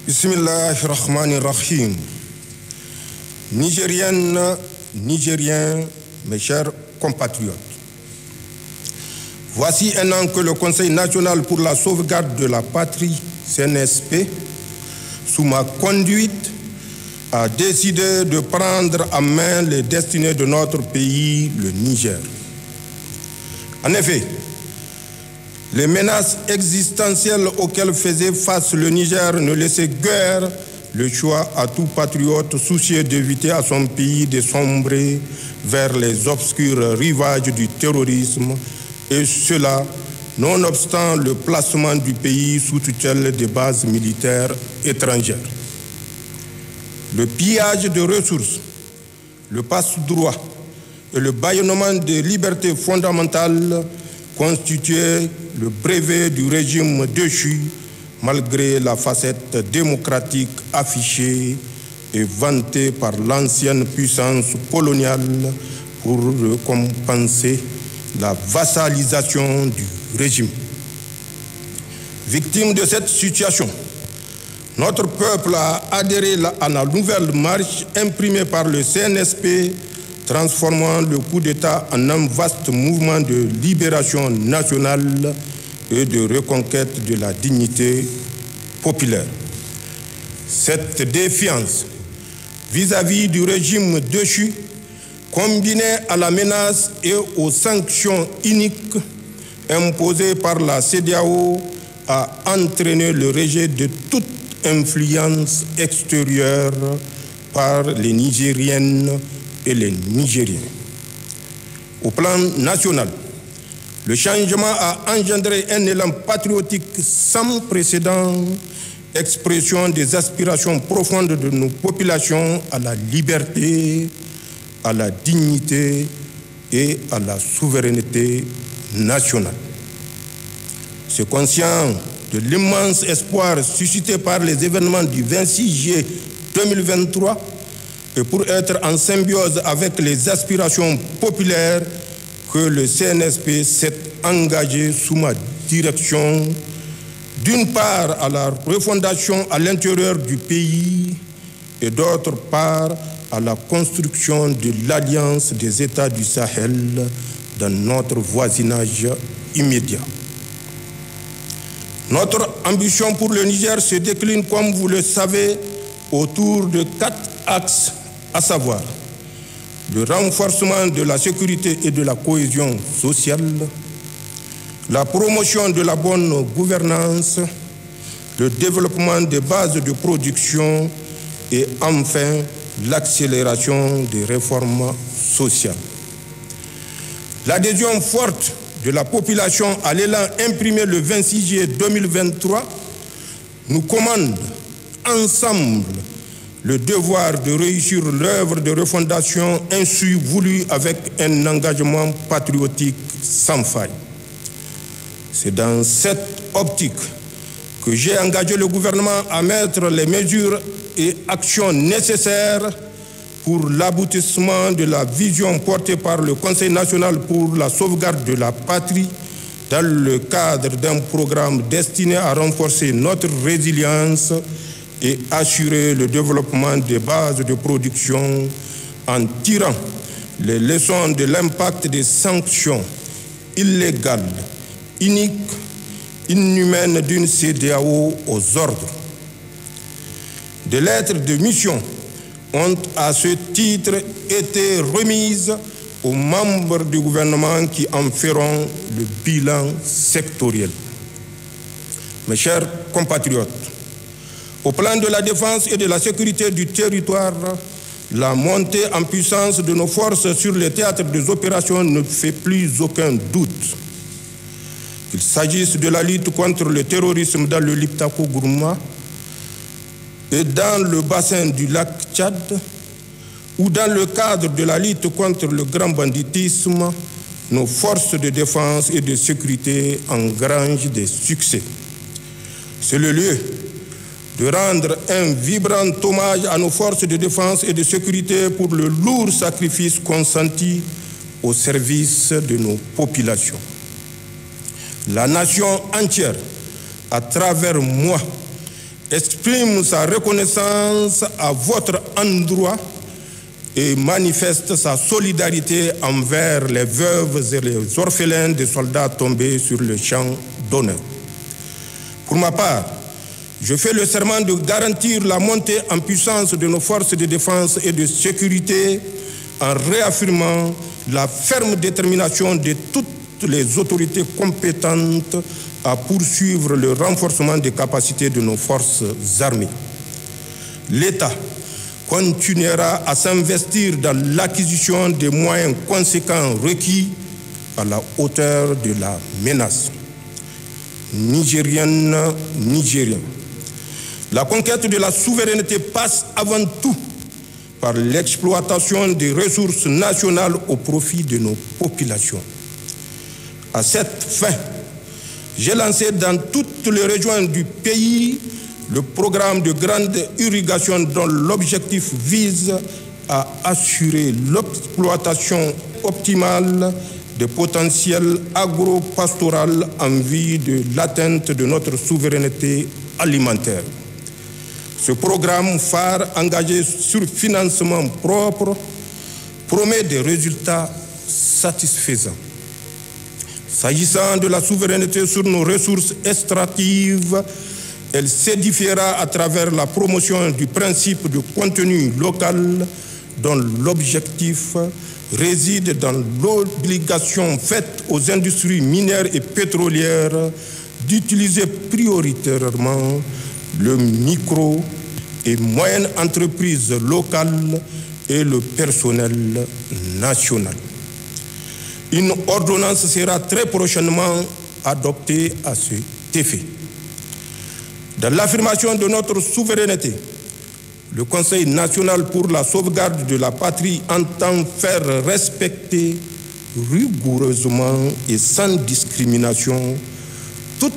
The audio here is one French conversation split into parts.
Bismillahirrahmanirrahim. Nigériennes, Nigériens, mes chers compatriotes. Voici un an que le Conseil national pour la sauvegarde de la patrie, CNSP, sous ma conduite, a décidé de prendre en main les destinées de notre pays, le Niger. En effet, les menaces existentielles auxquelles faisait face le Niger ne laissaient guère le choix à tout patriote soucieux d'éviter à son pays de sombrer vers les obscurs rivages du terrorisme, et cela nonobstant le placement du pays sous tutelle des bases militaires étrangères. Le pillage de ressources, le passe-droit et le bâillonnement des libertés fondamentales constituaient le brevet du régime déchu, malgré la facette démocratique affichée et vantée par l'ancienne puissance coloniale pour compenser la vassalisation du régime. Victime de cette situation, notre peuple a adhéré à la nouvelle marche imprimée par le CNSP, transformant le coup d'État en un vaste mouvement de libération nationale et de reconquête de la dignité populaire. Cette défiance vis-à-vis du régime déchu, combinée à la menace et aux sanctions iniques imposées par la CEDEAO, a entraîné le rejet de toute influence extérieure par les Nigériennes et les Nigériens. Au plan national, le changement a engendré un élan patriotique sans précédent, expression des aspirations profondes de nos populations à la liberté, à la dignité et à la souveraineté nationale. C'est conscient de l'immense espoir suscité par les événements du 26 juillet 2023 et pour être en symbiose avec les aspirations populaires que le CNSP s'est engagé sous ma direction, d'une part à la refondation à l'intérieur du pays et d'autre part à la construction de l'Alliance des États du Sahel dans notre voisinage immédiat. Notre ambition pour le Niger se décline, comme vous le savez, autour de 4 axes, à savoir le renforcement de la sécurité et de la cohésion sociale, la promotion de la bonne gouvernance, le développement des bases de production et enfin l'accélération des réformes sociales. L'adhésion forte de la population à l'élan imprimé le 26 juillet 2023 nous commande ensemble le devoir de réussir l'œuvre de refondation ainsi voulue avec un engagement patriotique sans faille. C'est dans cette optique que j'ai engagé le gouvernement à mettre les mesures et actions nécessaires pour l'aboutissement de la vision portée par le Conseil national pour la sauvegarde de la patrie dans le cadre d'un programme destiné à renforcer notre résilience et assurer le développement des bases de production en tirant les leçons de l'impact des sanctions illégales, iniques, inhumaines d'une CEDEAO aux ordres. Des lettres de mission ont à ce titre été remises aux membres du gouvernement qui en feront le bilan sectoriel. Mes chers compatriotes, au plan de la défense et de la sécurité du territoire, la montée en puissance de nos forces sur les théâtres des opérations ne fait plus aucun doute. Qu'il s'agisse de la lutte contre le terrorisme dans le Liptako-Gourma et dans le bassin du lac Tchad, ou dans le cadre de la lutte contre le grand banditisme, nos forces de défense et de sécurité engrangent des succès. C'est le lieu de rendre un vibrant hommage à nos forces de défense et de sécurité pour le lourd sacrifice consenti au service de nos populations. La nation entière, à travers moi, exprime sa reconnaissance à votre endroit et manifeste sa solidarité envers les veuves et les orphelins des soldats tombés sur le champ d'honneur. Pour ma part, je fais le serment de garantir la montée en puissance de nos forces de défense et de sécurité en réaffirmant la ferme détermination de toutes les autorités compétentes à poursuivre le renforcement des capacités de nos forces armées. L'État continuera à s'investir dans l'acquisition des moyens conséquents requis à la hauteur de la menace. Nigériennes, Nigériens, la conquête de la souveraineté passe avant tout par l'exploitation des ressources nationales au profit de nos populations. À cette fin, j'ai lancé dans toutes les régions du pays le programme de grande irrigation dont l'objectif vise à assurer l'exploitation optimale des potentiels agro-pastoral en vue de l'atteinte de notre souveraineté alimentaire. Ce programme phare engagé sur financement propre promet des résultats satisfaisants. S'agissant de la souveraineté sur nos ressources extractives, elle s'édifiera à travers la promotion du principe de contenu local dont l'objectif réside dans l'obligation faite aux industries minières et pétrolières d'utiliser prioritairement le micro et moyenne entreprise locale et le personnel national. Une ordonnance sera très prochainement adoptée à cet effet. Dans l'affirmation de notre souveraineté, le Conseil national pour la sauvegarde de la patrie entend faire respecter rigoureusement et sans discrimination toutes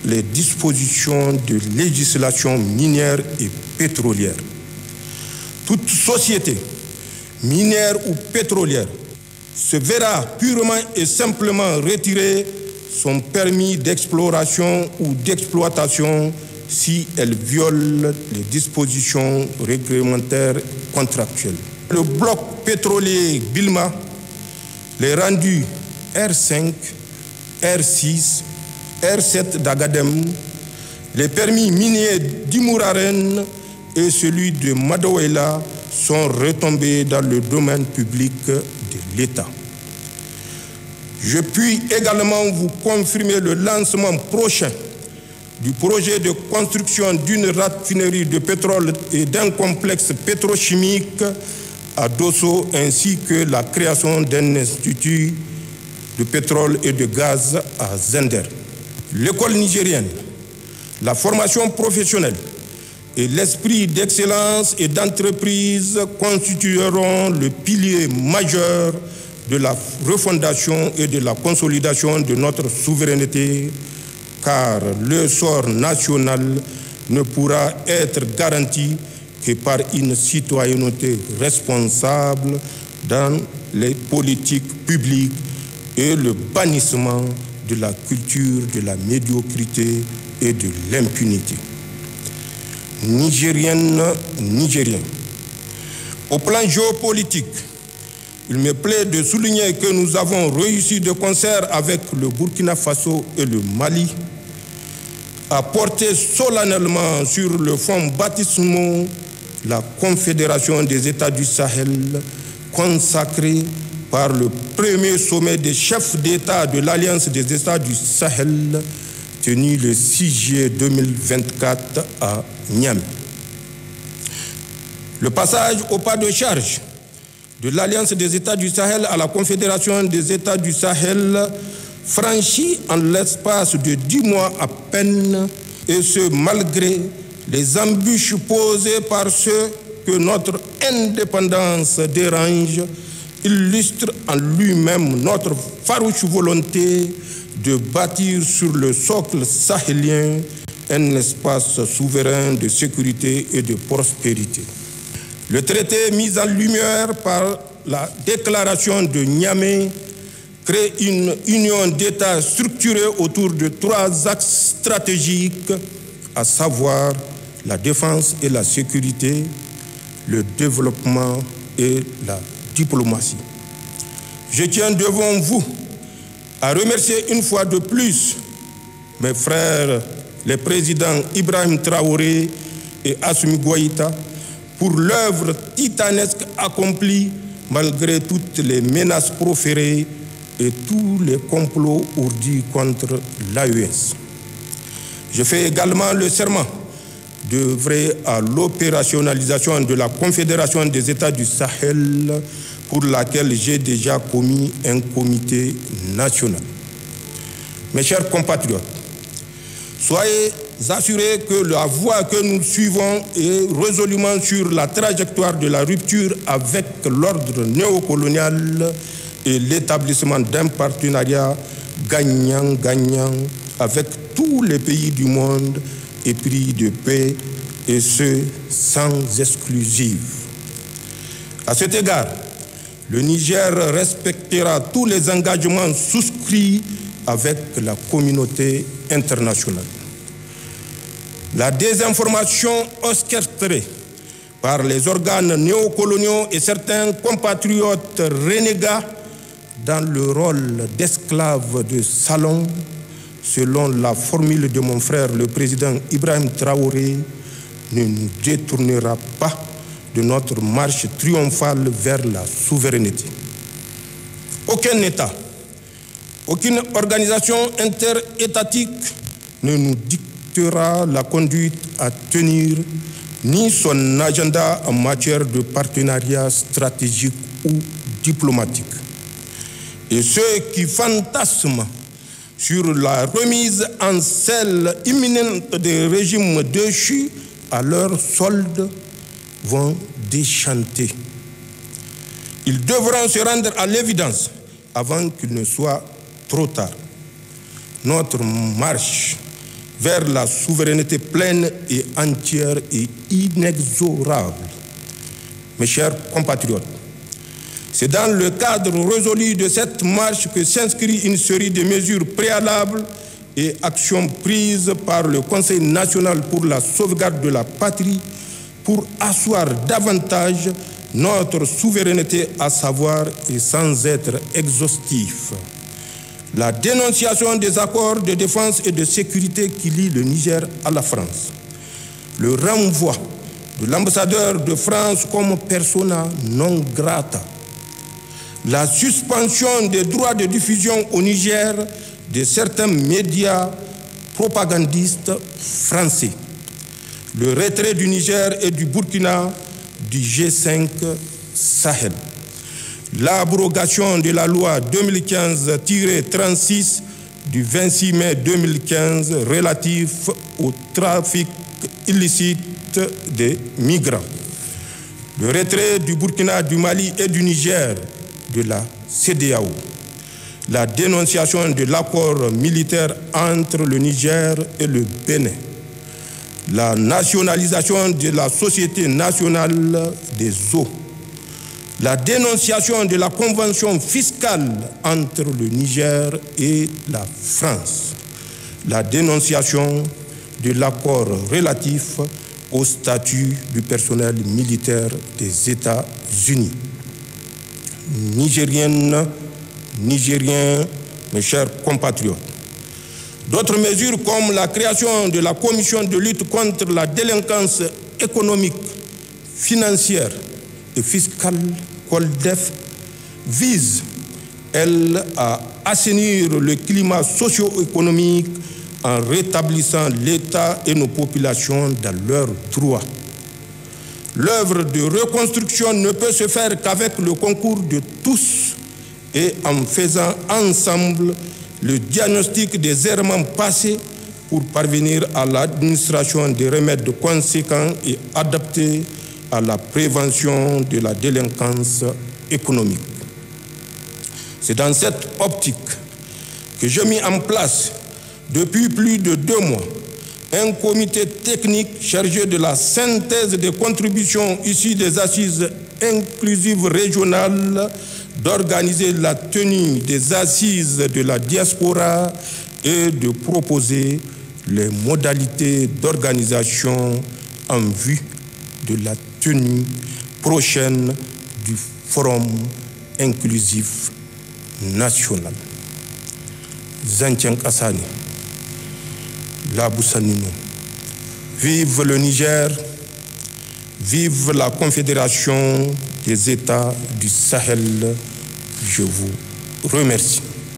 les dispositions de législation minière et pétrolière. Toute société, minière ou pétrolière, se verra purement et simplement retirer son permis d'exploration ou d'exploitation si elle viole les dispositions réglementaires contractuelles. Le bloc pétrolier Bilma, les rendus R5, R6, R7 d'Agadem, les permis miniers d'Imouraren et celui de Madawela sont retombés dans le domaine public de l'État. Je puis également vous confirmer le lancement prochain du projet de construction d'une raffinerie de pétrole et d'un complexe pétrochimique à Dosso, ainsi que la création d'un institut de pétrole et de gaz à Zender. L'école nigérienne, la formation professionnelle et l'esprit d'excellence et d'entreprise constitueront le pilier majeur de la refondation et de la consolidation de notre souveraineté, car le sort national ne pourra être garanti que par une citoyenneté responsable dans les politiques publiques et le bannissement de la culture de la médiocrité et de l'impunité. Nigériennes, Nigériens, au plan géopolitique, il me plaît de souligner que nous avons réussi de concert avec le Burkina Faso et le Mali à porter solennellement sur le fonds baptismaux la Confédération des États du Sahel, consacrée par le premier sommet des chefs d'État de l'Alliance des États du Sahel, tenu le 6 juillet 2024 à Niamey. Le passage au pas de charge de l'Alliance des États du Sahel à la Confédération des États du Sahel franchi en l'espace de 10 mois à peine, et ce malgré les embûches posées par ceux que notre indépendance dérange, illustre en lui-même notre farouche volonté de bâtir sur le socle sahélien un espace souverain de sécurité et de prospérité. Le traité mis en lumière par la déclaration de Niamey crée une union d'États structurée autour de 3 axes stratégiques, à savoir la défense et la sécurité, le développement et la diplomatie. Je tiens devant vous à remercier une fois de plus mes frères, les présidents Ibrahim Traoré et Assimi Goïta, pour l'œuvre titanesque accomplie malgré toutes les menaces proférées et tous les complots ourdis contre l'AES. Je fais également le serment d'œuvrer à l'opérationnalisation de la Confédération des États du Sahel, pour laquelle j'ai déjà commis un comité national. Mes chers compatriotes, soyez assurés que la voie que nous suivons est résolument sur la trajectoire de la rupture avec l'ordre néocolonial et l'établissement d'un partenariat gagnant-gagnant avec tous les pays du monde épris de paix, et ce, sans exclusive. À cet égard, le Niger respectera tous les engagements souscrits avec la communauté internationale. La désinformation orchestrée par les organes néocoloniaux et certains compatriotes renégats dans le rôle d'esclaves de salon, selon la formule de mon frère le président Ibrahim Traoré, ne nous détournera pas de notre marche triomphale vers la souveraineté. Aucun État, aucune organisation interétatique ne nous dictera la conduite à tenir, ni son agenda en matière de partenariat stratégique ou diplomatique. Et ceux qui fantasment sur la remise en selle imminente des régimes déchus à leur solde vont déchanter. Ils devront se rendre à l'évidence avant qu'il ne soit trop tard. Notre marche vers la souveraineté pleine et entière et inexorable. Mes chers compatriotes, c'est dans le cadre résolu de cette marche que s'inscrit une série de mesures préalables et actions prises par le Conseil national pour la sauvegarde de la patrie pour asseoir davantage notre souveraineté, à savoir, et sans être exhaustif, la dénonciation des accords de défense et de sécurité qui lient le Niger à la France, le renvoi de l'ambassadeur de France comme persona non grata, la suspension des droits de diffusion au Niger de certains médias propagandistes français, le retrait du Niger et du Burkina du G5 Sahel, l'abrogation de la loi 2015-36 du 26 mai 2015 relatif au trafic illicite des migrants, le retrait du Burkina, du Mali et du Niger de la CEDEAO, la dénonciation de l'accord militaire entre le Niger et le Bénin, la nationalisation de la Société nationale des eaux, la dénonciation de la convention fiscale entre le Niger et la France, la dénonciation de l'accord relatif au statut du personnel militaire des États-Unis. Nigériennes, Nigériens, mes chers compatriotes, d'autres mesures comme la création de la commission de lutte contre la délinquance économique, financière et fiscale, COLDEF, visent, elles, à assainir le climat socio-économique en rétablissant l'État et nos populations dans leurs droits. L'œuvre de reconstruction ne peut se faire qu'avec le concours de tous et en faisant ensemble le diagnostic des errements passés pour parvenir à l'administration des remèdes conséquents et adaptés à la prévention de la délinquance économique. C'est dans cette optique que j'ai mis en place depuis plus de 2 mois un comité technique chargé de la synthèse des contributions issues des assises inclusives régionales, d'organiser la tenue des assises de la diaspora et de proposer les modalités d'organisation en vue de la tenue prochaine du Forum inclusif national. Zantien Kassani, Labussanino. Vive le Niger, vive la Confédération des États du Sahel. Je vous remercie.